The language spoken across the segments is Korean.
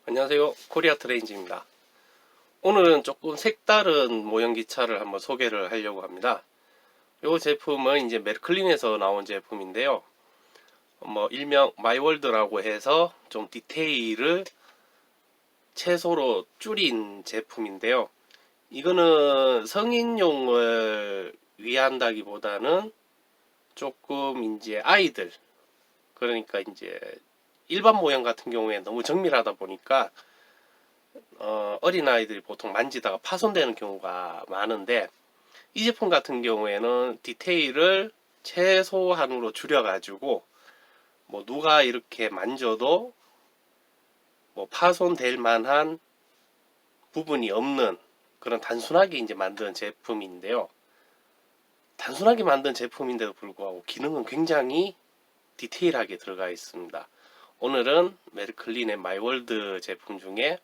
안녕하세요. 코리아 트레인즈입니다. 오늘은 조금 색다른 모형 기차를 한번 소개를 하려고 합니다. 이 제품은 이제 메르클린에서 나온 제품인데요. 일명 마이월드라고 해서 좀 디테일을 최소로 줄인 제품인데요. 이거는 성인용을 위한다기보다는 조금 이제 아이들, 그러니까 이제 일반 모형 같은 경우에 너무 정밀하다 보니까 어린아이들이 보통 만지다가 파손되는 경우가 많은데, 이 제품 같은 경우에는 디테일을 최소한으로 줄여가지고 누가 이렇게 만져도 파손될 만한 부분이 없는 그런 단순하게 이제 만든 제품인데요. 단순하게 만든 제품인데도 불구하고 기능은 굉장히 디테일하게 들어가 있습니다. 오늘은 메르클린의 마이월드 제품 중에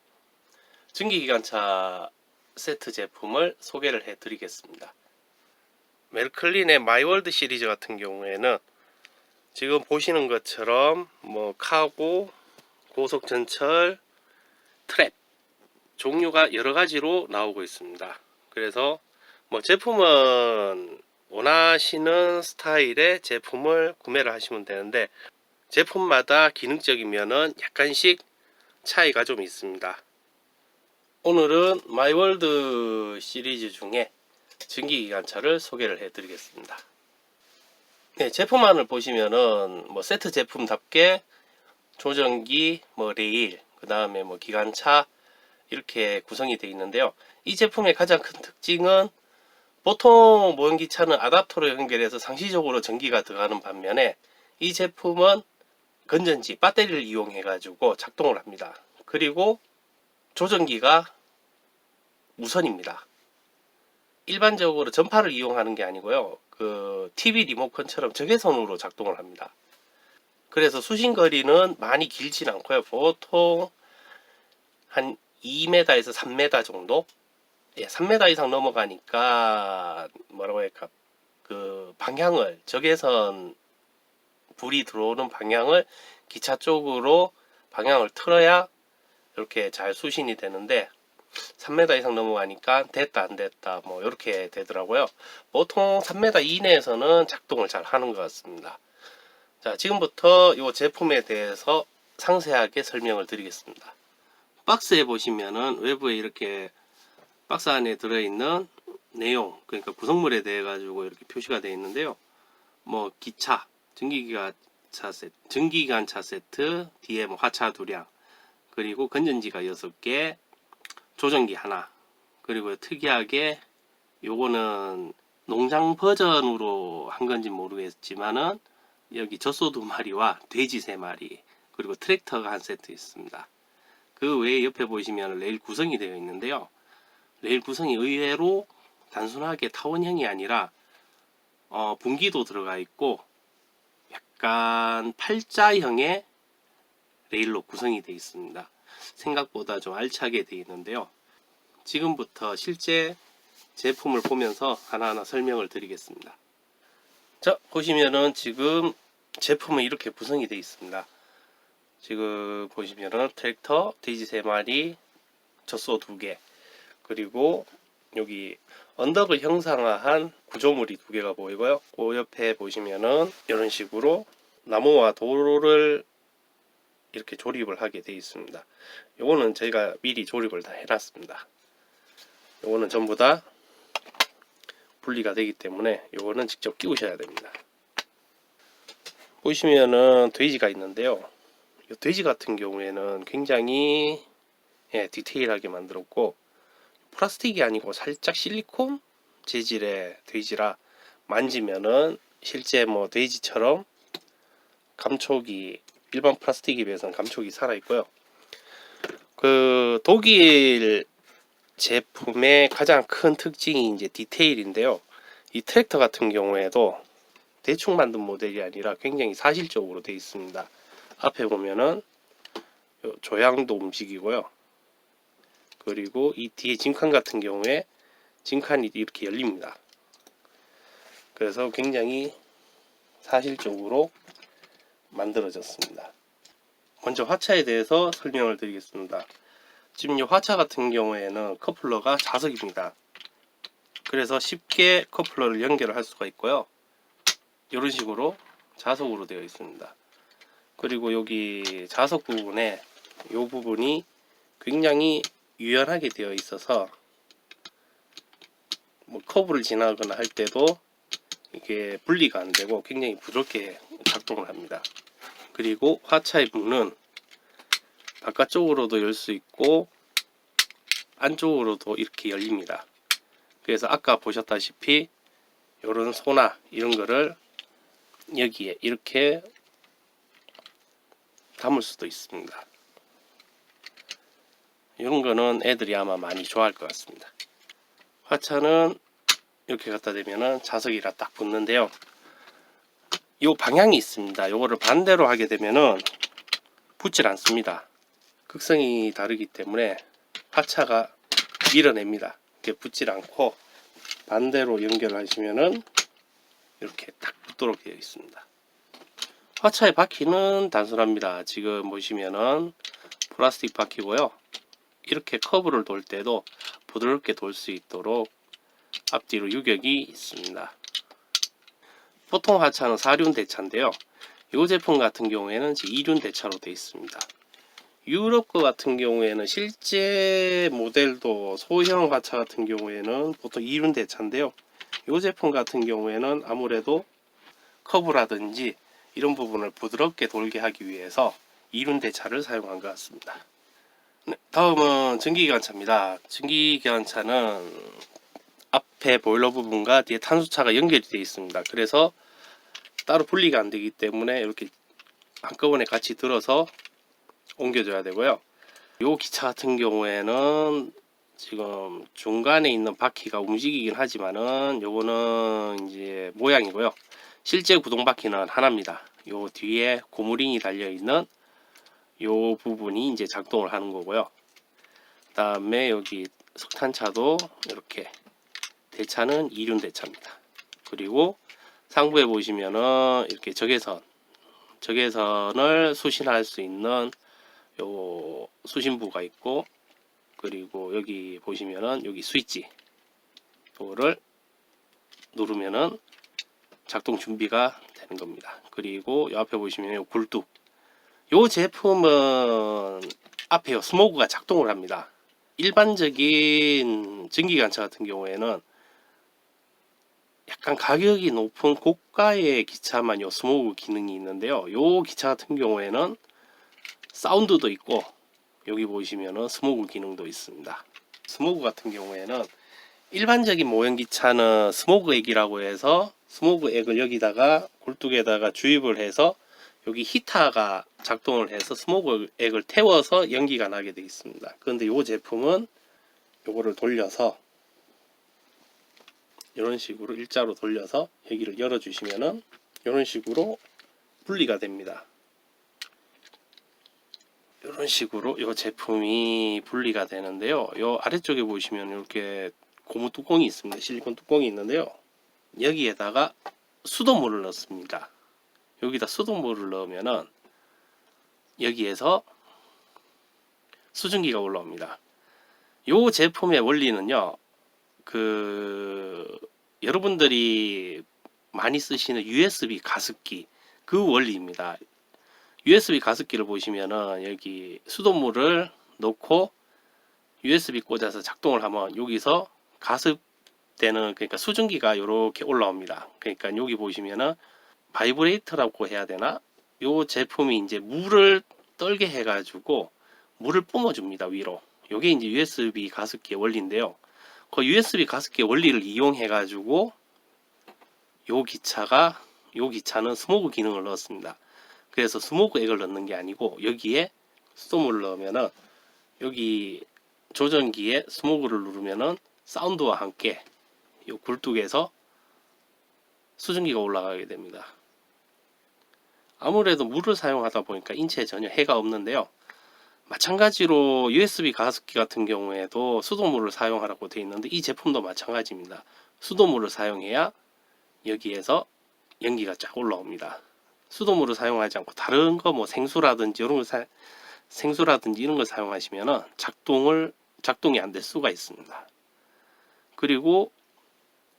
증기기관차 세트 제품을 소개를 해드리겠습니다. 메르클린의 마이월드 시리즈 같은 경우에는 지금 보시는 것처럼 카고, 고속전철, 트랩 종류가 여러 가지로 나오고 있습니다. 그래서 제품은 원하시는 스타일의 제품을 구매를 하시면 되는데, 제품마다 기능적이면은 약간씩 차이가 좀 있습니다. 오늘은 마이월드 시리즈 중에 증기기관차를 소개를 해드리겠습니다. 네, 제품안을 보시면은 세트 제품답게 조정기, 레일, 그 다음에 기관차 이렇게 구성이 되어 있는데요. 이 제품의 가장 큰 특징은 보통 모형기차는 아답터로 연결해서 상시적으로 전기가 들어가는 반면에 이 제품은 건전지, 배터리를 이용해 가지고 작동을 합니다. 그리고 조정기가 무선입니다. 일반적으로 전파를 이용하는 게 아니고요. TV 리모컨처럼 적외선으로 작동을 합니다. 그래서 수신거리는 많이 길진 않고요. 보통 한 2m에서 3m 정도? 3m 이상 넘어가니까 뭐라고 할까? 방향을, 적외선 불이 들어오는 방향을 기차 쪽으로 방향을 틀어야 이렇게 잘 수신이 되는데, 3m 이상 넘어가니까 됐다 안 됐다 이렇게 되더라고요. 보통 3m 이내에서는 작동을 잘 하는 것 같습니다. 자, 지금부터 이 제품에 대해서 상세하게 설명을 드리겠습니다. 박스에 보시면은 외부에 이렇게 박스 안에 들어있는 내용, 그러니까 구성물에 대해 가지고 이렇게 표시가 되어 있는데요. 기차, 증기기관차 세트, 뒤에 화차 2량, 그리고 건전지가 6개, 조정기 하나, 그리고 특이하게 요거는 농장 버전으로 한 건지 모르겠지만은 여기 젖소 2마리와 돼지 3마리, 그리고 트랙터가 한 세트 있습니다. 그 외에 옆에 보시면 레일 구성이 되어 있는데요. 레일 구성이 의외로 단순하게 타원형이 아니라 분기도 들어가 있고 약간 팔자형의 레일로 구성이 되어 있습니다. 생각보다 좀 알차게 되어 있는데요. 지금부터 실제 제품을 보면서 하나하나 설명을 드리겠습니다. 자, 보시면은 지금 제품은 이렇게 구성이 되어 있습니다. 지금 보시면은 트랙터, 돼지 3마리, 젖소 2개, 그리고 여기 언덕을 형상화한 구조물이 2개가 보이고요. 그 옆에 보시면은 이런 식으로 나무와 돌을 이렇게 조립을 하게 되어 있습니다. 요거는 저희가 미리 조립을 다 해놨습니다. 요거는 전부 다 분리가 되기 때문에 요거는 직접 끼우셔야 됩니다. 보시면은 돼지가 있는데요. 이 돼지 같은 경우에는 굉장히 디테일하게 만들었고, 플라스틱이 아니고 살짝 실리콘 재질의 돼지라 만지면은 실제 돼지처럼 감촉이 일반 플라스틱에 비해서는 감촉이 살아있고요. 독일 제품의 가장 큰 특징이 이제 디테일인데요. 이 트랙터 같은 경우에도 대충 만든 모델이 아니라 굉장히 사실적으로 되어 있습니다. 앞에 보면은 조향도 움직이고요. 그리고 이 뒤에 짐칸 같은 경우에 짐칸이 이렇게 열립니다. 그래서 굉장히 사실적으로 만들어졌습니다. 먼저 화차에 대해서 설명을 드리겠습니다. 지금 이 화차 같은 경우에는 커플러가 자석입니다. 그래서 쉽게 커플러를 연결을 할 수가 있고요. 이런 식으로 자석으로 되어 있습니다. 그리고 여기 자석 부분에 이 부분이 굉장히 유연하게 되어 있어서 뭐 커브를 지나거나 할 때도 이게 분리가 안 되고 굉장히 부드럽게 작동을 합니다. 그리고 화차의 문은 바깥쪽으로도 열 수 있고 안쪽으로도 이렇게 열립니다. 그래서 아까 보셨다시피 이런 소나 이런 거를 여기에 이렇게 담을 수도 있습니다. 이런 거는 애들이 아마 많이 좋아할 것 같습니다. 화차는 이렇게 갖다 대면은 자석이라 딱 붙는데요. 요 방향이 있습니다. 요거를 반대로 하게 되면은 붙질 않습니다. 극성이 다르기 때문에 화차가 밀어냅니다. 이렇게 붙질 않고 반대로 연결하시면은 이렇게 딱 붙도록 되어 있습니다. 화차의 바퀴는 단순합니다. 지금 보시면은 플라스틱 바퀴고요. 이렇게 커브를 돌 때도 부드럽게 돌 수 있도록 앞뒤로 유격이 있습니다. 보통 화차는 4륜 대차인데요. 이 제품 같은 경우에는 2륜 대차로 되어 있습니다. 유럽 거 같은 경우에는 실제 모델도 소형 화차 같은 경우에는 보통 2륜 대차인데요. 이 제품 같은 경우에는 아무래도 커브라든지 이런 부분을 부드럽게 돌게 하기 위해서 2륜 대차를 사용한 것 같습니다. 네, 다음은 전기기관차입니다. 전기기관차는 앞에 보일러 부분과 뒤에 탄수차가 연결이 되어 있습니다. 그래서 따로 분리가 안 되기 때문에 이렇게 한꺼번에 같이 들어서 옮겨줘야 되고요. 이 기차 같은 경우에는 지금 중간에 있는 바퀴가 움직이긴 하지만은 요거는 이제 모양이고요. 실제 구동 바퀴는 하나입니다. 요 뒤에 고무링이 달려 있는 요 부분이 이제 작동을 하는 거고요. 그 다음에 여기 석탄차도 이렇게 대차는 2륜 대차입니다. 그리고 상부에 보시면은 이렇게 적외선을 수신할 수 있는 요 수신부가 있고, 그리고 여기 보시면은 여기 스위치 요거를 누르면은 작동 준비가 되는 겁니다. 그리고 요 앞에 보시면 요 굴뚝, 요 제품은 앞에 스모그가 작동을 합니다. 일반적인 전기기관차 같은 경우에는 약간 가격이 높은 고가의 기차만 요 스모그 기능이 있는데요. 요 기차 같은 경우에는 사운드도 있고 여기 보시면은 스모그 기능도 있습니다. 스모그 같은 경우에는 일반적인 모형 기차는 스모그 액이라고 해서 스모그 액을 여기다가 굴뚝에다가 주입을 해서 여기 히터가 작동을 해서 스모그 액을 태워서 연기가 나게 되어 있습니다. 그런데 이 제품은 요거를 돌려서 이런 식으로 일자로 돌려서 여기를 열어 주시면은 이런 식으로 분리가 됩니다. 이런 식으로 이 제품이 분리가 되는데요. 이 아래쪽에 보시면 이렇게 고무 뚜껑이 있습니다. 실리콘 뚜껑이 있는데요. 여기에다가 수돗물을 넣습니다. 여기다 수돗물을 넣으면은 여기에서 수증기가 올라옵니다. 이 제품의 원리는요, 여러분들이 많이 쓰시는 USB 가습기 그 원리입니다. USB 가습기를 보시면은 여기 수돗물을 넣고 USB 꽂아서 작동을 하면 여기서 가습되는, 그러니까 수증기가 이렇게 올라옵니다. 그러니까 여기 보시면은 바이브레이터라고 해야 되나? 요 제품이 이제 물을 떨게 해가지고 물을 뿜어줍니다, 위로. 요게 이제 USB 가습기의 원리인데요. 그 USB 가습기의 원리를 이용해가지고 요 기차는 스모그 기능을 넣었습니다. 그래서 스모그 액을 넣는 게 아니고 여기에 수돗물을 넣으면은 여기 조전기에 스모그를 누르면은 사운드와 함께 이 굴뚝에서 수증기가 올라가게 됩니다. 아무래도 물을 사용하다 보니까 인체에 전혀 해가 없는데요. 마찬가지로 USB 가습기 같은 경우에도 수돗물을 사용하라고 되어 있는데 이 제품도 마찬가지입니다. 수돗물을 사용해야 여기에서 연기가 쫙 올라옵니다. 수돗물을 사용하지 않고 다른 거 뭐 생수라든지 이런 걸 사용하시면은 작동이 안 될 수가 있습니다. 그리고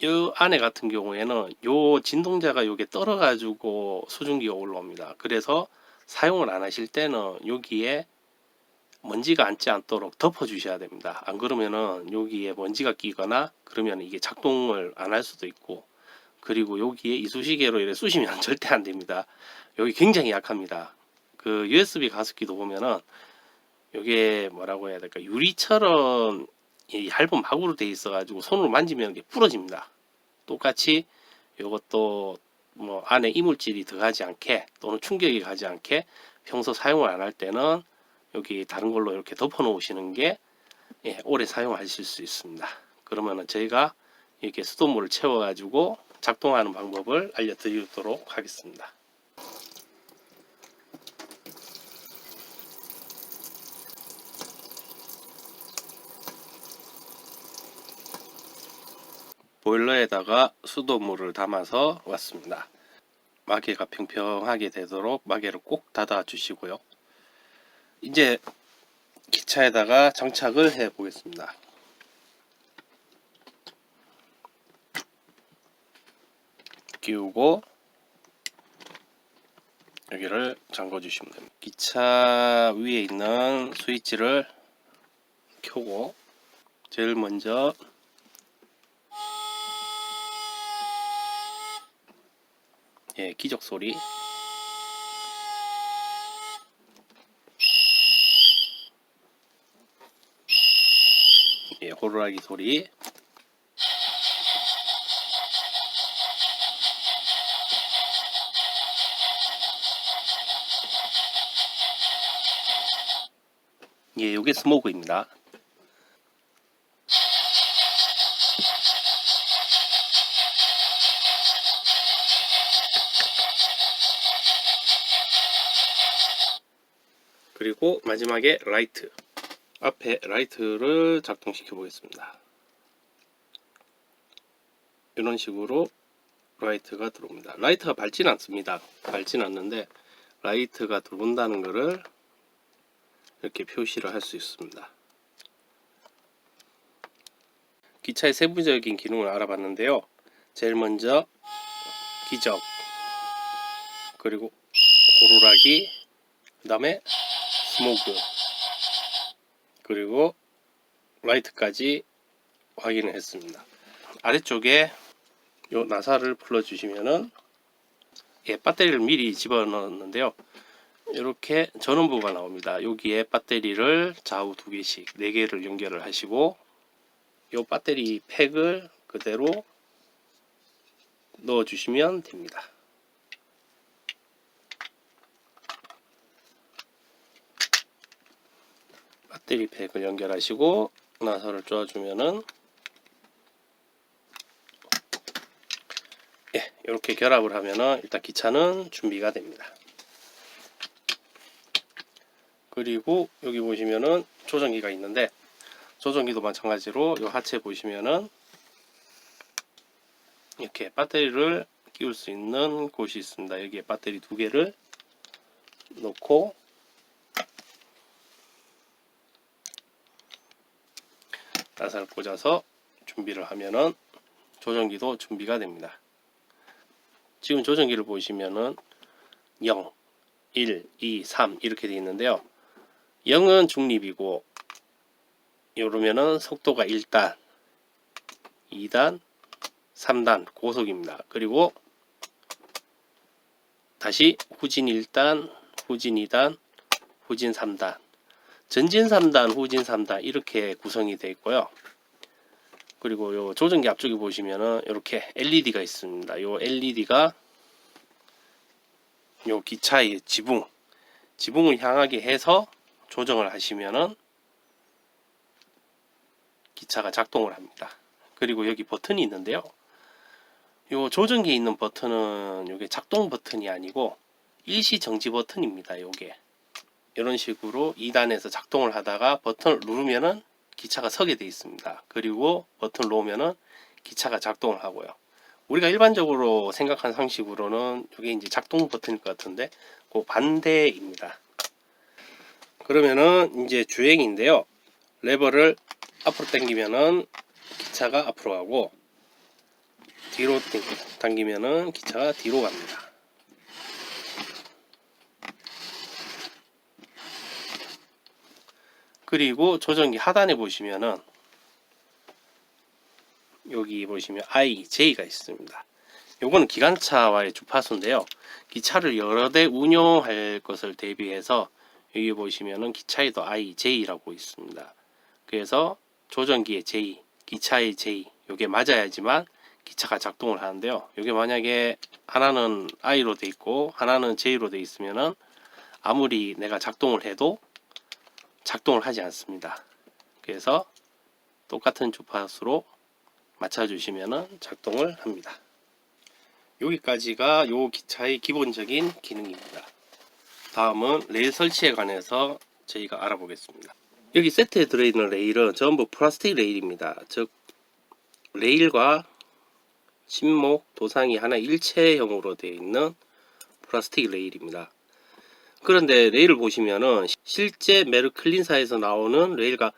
이 안에 같은 경우에는 요 진동자가 요게 떨어가지고 수증기가 올라옵니다. 그래서 사용을 안 하실 때는 여기에 먼지가 앉지 않도록 덮어 주셔야 됩니다. 안 그러면은 여기에 먼지가 끼거나 그러면 이게 작동을 안 할 수도 있고, 그리고 여기에 이쑤시개로 이렇게 쑤시면 절대 안 됩니다. 여기 굉장히 약합니다. 그 USB 가습기도 보면은 이게 뭐라고 해야 될까, 유리처럼 이 얇은 막으로 되어 있어 가지고 손으로 만지면 이게 부러집니다. 똑같이 이것도 뭐 안에 이물질이 들어가지 않게 또는 충격이 가지 않게 평소 사용을 안 할 때는 여기 다른 걸로 이렇게 덮어 놓으시는 게 오래 사용하실 수 있습니다. 그러면은 저희가 이렇게 수돗물을 채워 가지고 작동하는 방법을 알려드리도록 하겠습니다. 보일러에다가 수돗물을 담아서 왔습니다. 마개가 평평하게 되도록 마개를 꼭 닫아 주시고요. 이제 기차에다가 장착을 해 보겠습니다. 끼우고 여기를 잠궈 주시면 됩니다. 기차 위에 있는 스위치를 켜고 제일 먼저 기적 소리, 호루라기 소리, 요게 스모그입니다. 그리고 마지막에 라이트, 앞에 라이트를 작동시켜 보겠습니다. 이런 식으로 라이트가 들어옵니다. 라이트가 밝진 않습니다. 밝진 않는데 라이트가 들어온다는 것을 이렇게 표시를 할 수 있습니다. 기차의 세부적인 기능을 알아봤는데요. 제일 먼저 기적, 그리고 호루라기, 그 다음에 스모그, 그리고 라이트까지 확인을 했습니다. 아래쪽에 요 나사를 풀어 주시면은 배터리를 미리 집어넣었는데요. 이렇게 전원부가 나옵니다. 여기에 배터리를 좌우 2개씩 4개를 연결을 하시고 요 배터리 팩을 그대로 넣어 주시면 됩니다. 배터리 팩을 연결하시고 나사를 쪼아주면은 이렇게 결합을 하면은 일단 기차는 준비가 됩니다. 그리고 여기 보시면은 조정기가 있는데 조정기도 마찬가지로 이 하체 보시면은 이렇게 배터리를 끼울 수 있는 곳이 있습니다. 여기에 배터리 2개를 놓고 나사를 꽂아서 준비를 하면은 조정기도 준비가 됩니다. 지금 조정기를 보시면은 0, 1, 2, 3 이렇게 되어 있는데요. 0은 중립이고 이러면은 속도가 1단, 2단, 3단 고속입니다. 그리고 다시 후진 1단, 후진 2단, 후진 3단, 전진 3단, 후진 3단 이렇게 구성이 되어 있고요. 그리고 요 조정기 앞쪽에 보시면은 이렇게 LED가 있습니다. 요 LED가 요 기차의 지붕을 향하게 해서 조정을 하시면은 기차가 작동을 합니다. 그리고 여기 버튼이 있는데요. 요 조정기에 있는 버튼은 요게 작동 버튼이 아니고 일시 정지 버튼입니다. 요게 이런 식으로 2단에서 작동을 하다가 버튼을 누르면은 기차가 서게 되어 있습니다. 그리고 버튼을 놓으면은 기차가 작동을 하고요. 우리가 일반적으로 생각한 상식으로는 이게 이제 작동 버튼일 것 같은데 그 반대입니다. 그러면은 이제 주행인데요. 레버를 앞으로 당기면은 기차가 앞으로 가고 뒤로 당기면은 기차가 뒤로 갑니다. 그리고 조정기 하단에 보시면은 여기 보시면 IJ가 있습니다. 요거는 기관차와의 주파수인데요. 기차를 여러 대 운용할 것을 대비해서 여기 보시면은 기차에도 IJ라고 있습니다. 그래서 조정기의 J, 기차의 J 요게 맞아야지만 기차가 작동을 하는데요. 요게 만약에 하나는 I로 돼 있고 하나는 J로 돼 있으면은 아무리 내가 작동을 해도 작동을 하지 않습니다. 그래서 똑같은 주파수로 맞춰주시면은 작동을 합니다. 여기까지가 요 기차의 기본적인 기능입니다. 다음은 레일 설치에 관해서 저희가 알아보겠습니다. 여기 세트에 들어있는 레일은 전부 플라스틱 레일입니다. 즉 레일과 침목, 도상이 하나 일체형으로 되어 있는 플라스틱 레일입니다. 그런데 레일을 보시면은 실제 메르클린사에서 나오는 레일과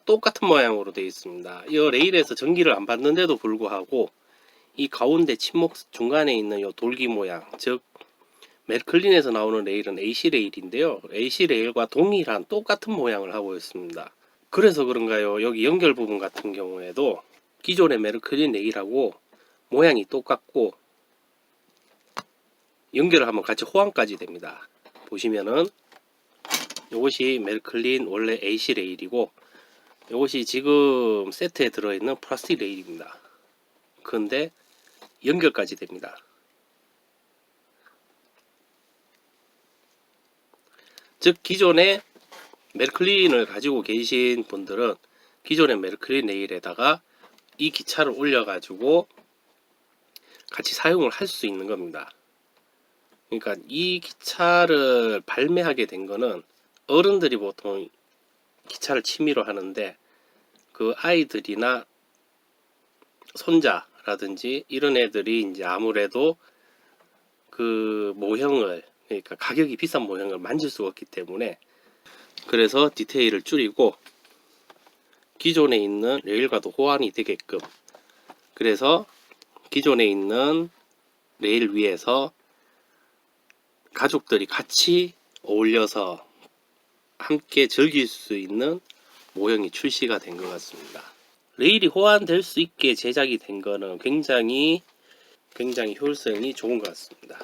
똑같은 모양으로 되어 있습니다. 이 레일에서 전기를 안 받는데도 불구하고 이 가운데 침목 중간에 있는 이 돌기 모양, 즉 메르클린에서 나오는 레일은 AC 레일인데요. AC 레일과 동일한 똑같은 모양을 하고 있습니다. 그래서 그런가요? 여기 연결 부분 같은 경우에도 기존의 메르클린 레일하고 모양이 똑같고 연결을 하면 같이 호환까지 됩니다. 보시면은 이것이 메르클린 원래 AC 레일이고 이것이 지금 세트에 들어있는 플라스틱 레일입니다. 그런데 연결까지 됩니다. 즉 기존의 메르클린을 가지고 계신 분들은 기존의 메르클린 레일에다가 이 기차를 올려 가지고 같이 사용을 할 수 있는 겁니다. 그러니까 이 기차를 발매하게 된 거는 어른들이 보통 기차를 취미로 하는데 그 아이들이나 손자라든지 이런 애들이 이제 아무래도 그 모형을, 그러니까 가격이 비싼 모형을 만질 수가 없기 때문에 그래서 디테일을 줄이고 기존에 있는 레일과도 호환이 되게끔, 그래서 기존에 있는 레일 위에서 가족들이 같이 어울려서 함께 즐길 수 있는 모형이 출시가 된 것 같습니다. 레일이 호환될 수 있게 제작이 된 거는 굉장히 효율성이 좋은 것 같습니다.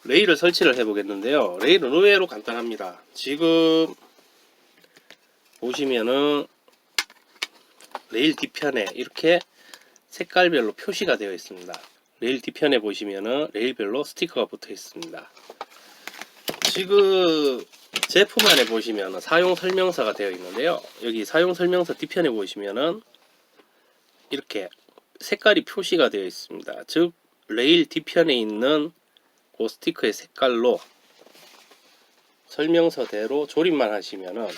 레일을 설치를 해 보겠는데요. 레일은 의외로 간단합니다. 지금 보시면은 레일 뒤편에 이렇게 색깔별로 표시가 되어 있습니다. 레일 뒤편에 보시면은 레일별로 스티커가 붙어 있습니다. 지금 제품 안에 보시면은 사용 설명서가 되어 있는데요. 여기 사용 설명서 뒤편에 보시면은 이렇게 색깔이 표시가 되어 있습니다. 즉 레일 뒤편에 있는 그 스티커의 색깔로 설명서대로 조립만 하시면은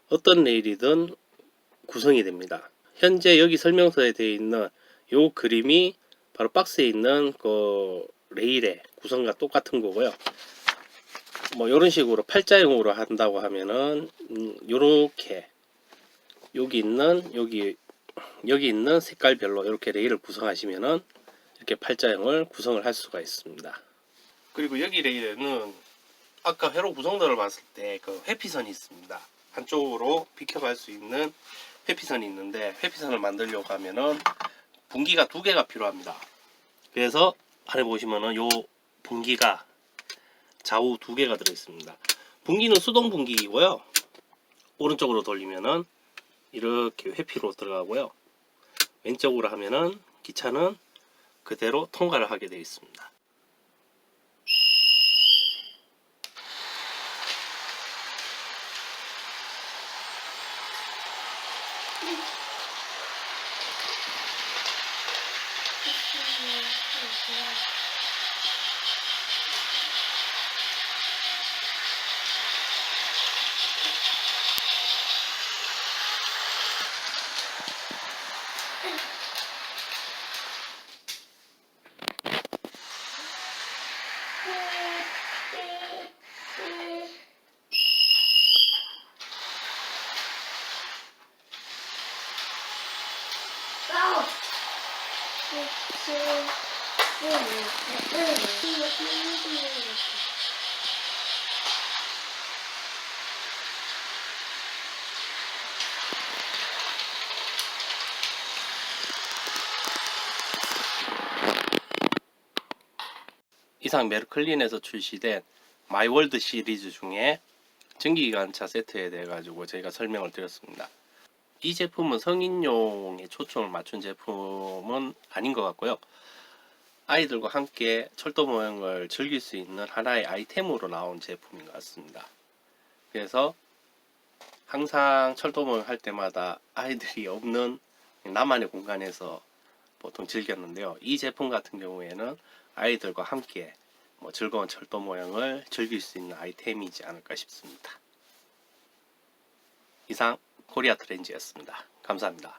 어떤 레일이든 구성이 됩니다. 현재 여기 설명서에 되어 있는 요 그림이 바로 박스에 있는 그 레일의 구성과 똑같은 거고요. 뭐 이런 식으로 팔자형으로 한다고 하면은 요렇게 여기 있는 색깔별로 이렇게 레일을 구성하시면은 이렇게 팔자형을 구성을 할 수가 있습니다. 그리고 여기 레일에는 아까 회로 구성도를 봤을 때 그 회피선이 있습니다. 한쪽으로 비켜갈 수 있는 회피선이 있는데, 회피선을 만들려고 하면은 분기가 2개가 필요합니다. 그래서 안에 보시면은 요 분기가 좌우 2개가 들어 있습니다. 분기는 수동 분기이고요. 오른쪽으로 돌리면은 이렇게 회피로 들어가고요. 왼쪽으로 하면은 기차는 그대로 통과를 하게 되어 있습니다. 이상 메르클린에서 출시된 마이월드 시리즈 중에 전기기관차 세트에 대해 가지고 저희가 설명을 드렸습니다. 이 제품은 성인용에 초점을 맞춘 제품은 아닌 것 같고요. 아이들과 함께 철도 모형을 즐길 수 있는 하나의 아이템으로 나온 제품인 것 같습니다. 그래서 항상 철도 모형 할 때마다 아이들이 없는 나만의 공간에서 보통 즐겼는데요. 이 제품 같은 경우에는 아이들과 함께 즐거운 철도 모형을 즐길 수 있는 아이템이지 않을까 싶습니다. 이상 코리아 트렌즈였습니다. 감사합니다.